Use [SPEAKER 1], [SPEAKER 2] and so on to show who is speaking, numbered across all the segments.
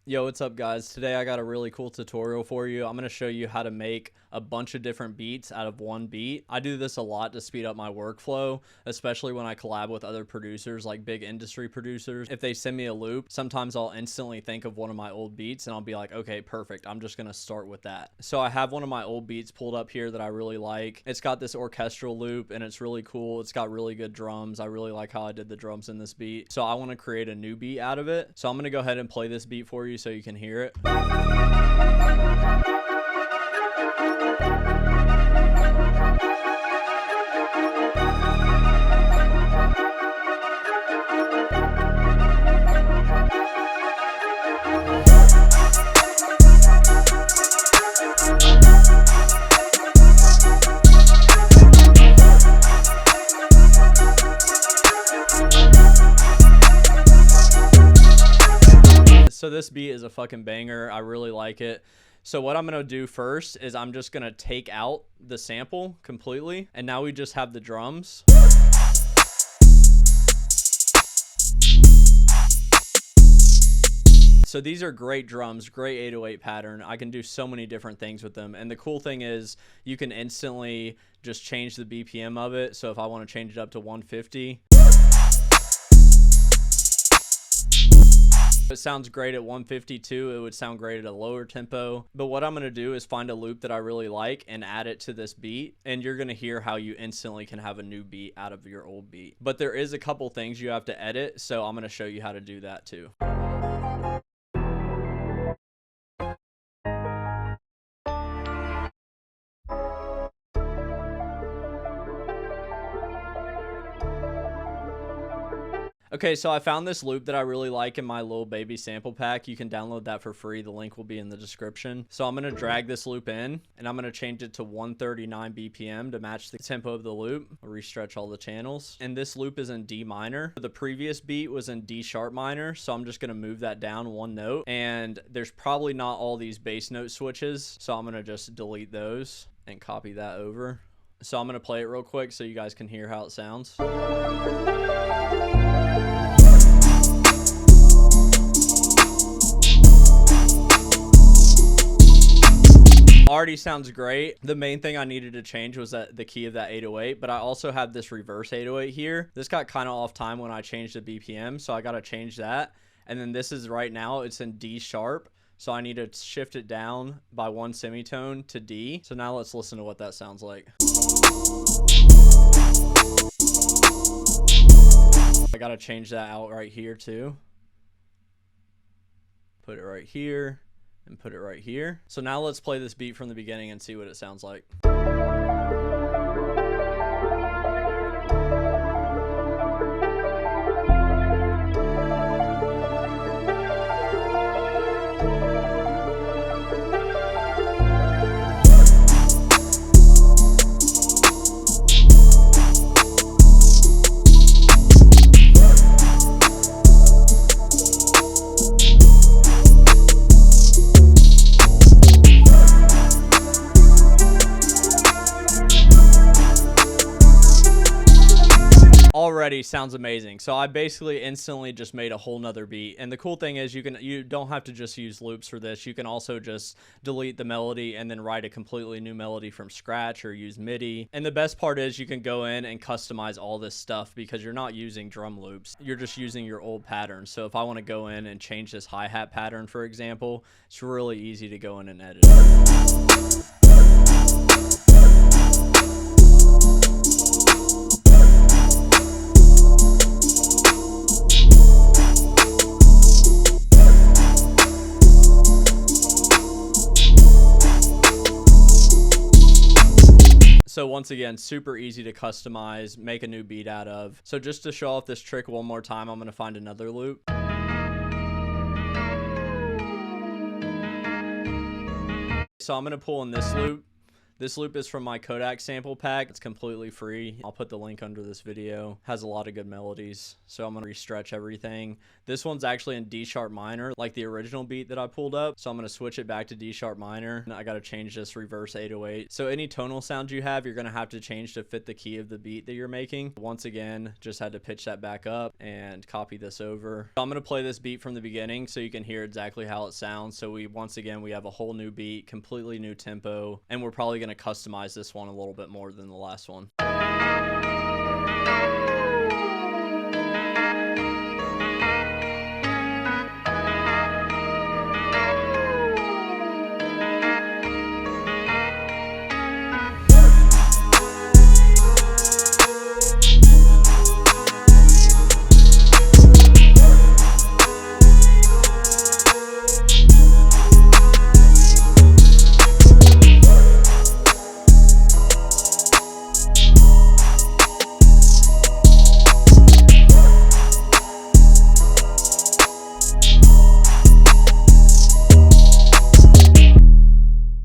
[SPEAKER 1] Yo, what's up guys? Today I got a really cool tutorial for you. I'm going to show you how to make a bunch of different beats out of one beat. I do this a lot to speed up my workflow, especially when I collab with other producers like big industry producers. If they send me a loop, sometimes I'll instantly think of one of my old beats and I'll be like, okay, perfect. I'm just going to start with that. So I have one of my old beats pulled up here that I really like. It's got this orchestral loop and it's really cool. It's got really good drums. I really like how I did the drums in this beat. So I want to create a new beat out of it. So I'm going to go ahead and play this beat for you so you can hear it. So this beat is a fucking banger. I really like it. So what I'm going to do first is I'm just going to take out the sample completely. And now we just have the drums. So these are great drums, great 808 pattern. I can do so many different things with them. And the cool thing is you can instantly just change the BPM of it. So if I want to change it up to 150. It sounds great at 152. It would sound great at a lower tempo. But what I'm going to do is find a loop that I really like and add it to this beat. And you're going to hear how you instantly can have a new beat out of your old beat. But there is a couple things you have to edit. So I'm going to show you how to do that too. Okay, so I found this loop that I really like in my Lil Baby sample pack. You can download that for free. The link will be in the description. So I'm going to drag this loop in and I'm going to change it to 139 BPM to match the tempo of the loop. I'll restretch all the channels. And this loop is in D minor. The previous beat was in D sharp minor. So I'm just going to move that down one note. And there's probably not all these bass note switches. So I'm going to just delete those and copy that over. So I'm going to play it real quick so you guys can hear how it sounds. Already sounds great. The main thing I needed to change was the key of that 808, but I also have this reverse 808 here. This got kind of off time when I changed the BPM, so I got to change that. And then this is right now, it's in D sharp. So I need to shift it down by one semitone to D. So now let's listen to what that sounds like. I got to change that out right here too. Put it right here and put it right here. So now let's play this beat from the beginning and see what it sounds like. Already sounds amazing. So I basically instantly just made a whole nother beat. And the cool thing is you don't have to just use loops for this. You can also just delete the melody and then write a completely new melody from scratch or use MIDI. And the best part is you can go in and customize all this stuff because you're not using drum loops. You're just using your old patterns. So if I want to go in and change this hi-hat pattern, for example, it's really easy to go in and edit it. So once again, super easy to customize, make a new beat out of. So just to show off this trick one more time, I'm going to find another loop. So I'm going to pull in this loop This loop is from my Kodak sample pack. It's completely free. I'll put the link under this video. Has a lot of good melodies, so I'm gonna restretch everything. This one's actually in D sharp minor, like the original beat that I pulled up, so I'm gonna switch it back to D sharp minor, and I gotta change this reverse 808. So any tonal sound you have, you're gonna have to change to fit the key of the beat that you're making. Once again, just had to pitch that back up and copy this over. So I'm gonna play this beat from the beginning so you can hear exactly how it sounds. So once again we have a whole new beat, completely new tempo, and we're probably gonna customize this one a little bit more than the last one.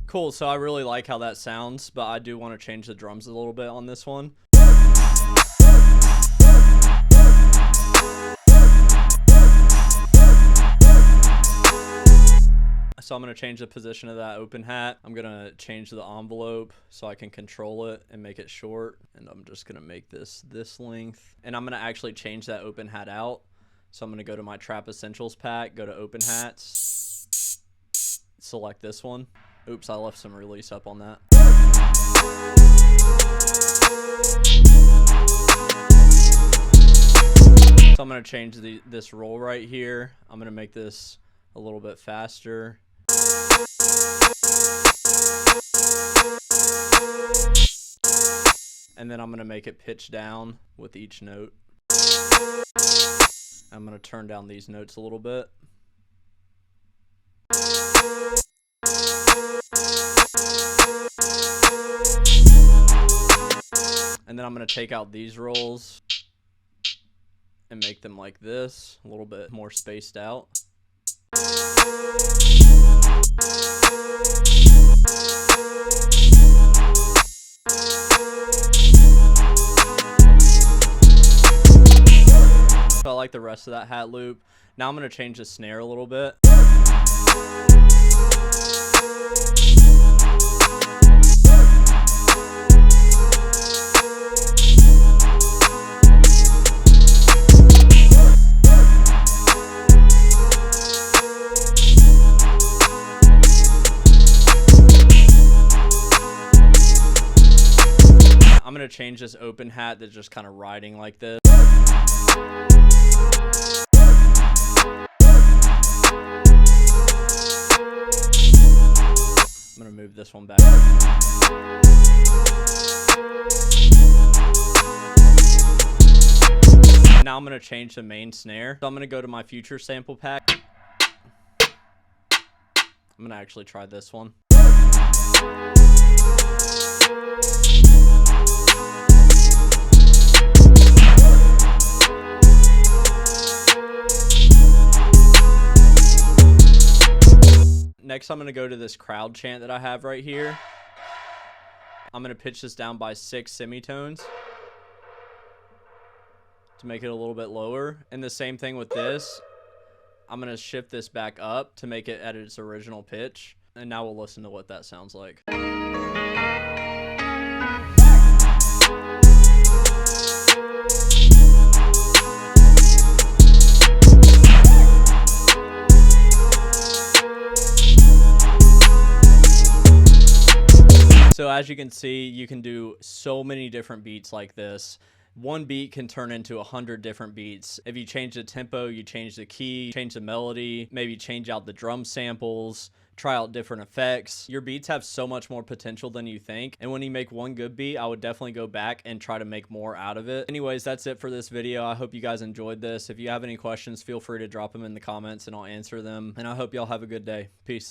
[SPEAKER 1] Cool, so I really like how that sounds, but I do want to change the drums a little bit on this one. So I'm going to change the position of that open hat. I'm going to change the envelope so I can control it and make it short. And I'm just going to make this length. And I'm going to actually change that open hat out. So I'm going to go to my Trap Essentials pack, go to open hats, select this one. Oops, I left some release up on that. So I'm going to change this roll right here. I'm going to make this a little bit faster. And then I'm going to make it pitch down with each note. I'm going to turn down these notes a little bit. And then I'm going to take out these rolls and make them like this, a little bit more spaced out. So I like the rest of that hat loop. Now I'm going to change the snare a little bit. I'm going to change this open hat that's just kind of riding like this. I'm going to move this one back. Now I'm going to change the main snare. So I'm going to go to my Future sample pack. I'm going to actually try this one. Next, I'm going to go to this crowd chant that I have right here. I'm going to pitch this down by 6 semitones to make it a little bit lower. And the same thing with this. I'm going to shift this back up to make it at its original pitch. And now we'll listen to what that sounds like. So as you can see, you can do so many different beats like this. One beat can turn into 100 different beats. If you change the tempo, you change the key, change the melody, maybe change out the drum samples, try out different effects. Your beats have so much more potential than you think. And when you make one good beat, I would definitely go back and try to make more out of it. Anyways, that's it for this video. I hope you guys enjoyed this. If you have any questions, feel free to drop them in the comments and I'll answer them. And I hope y'all have a good day. Peace.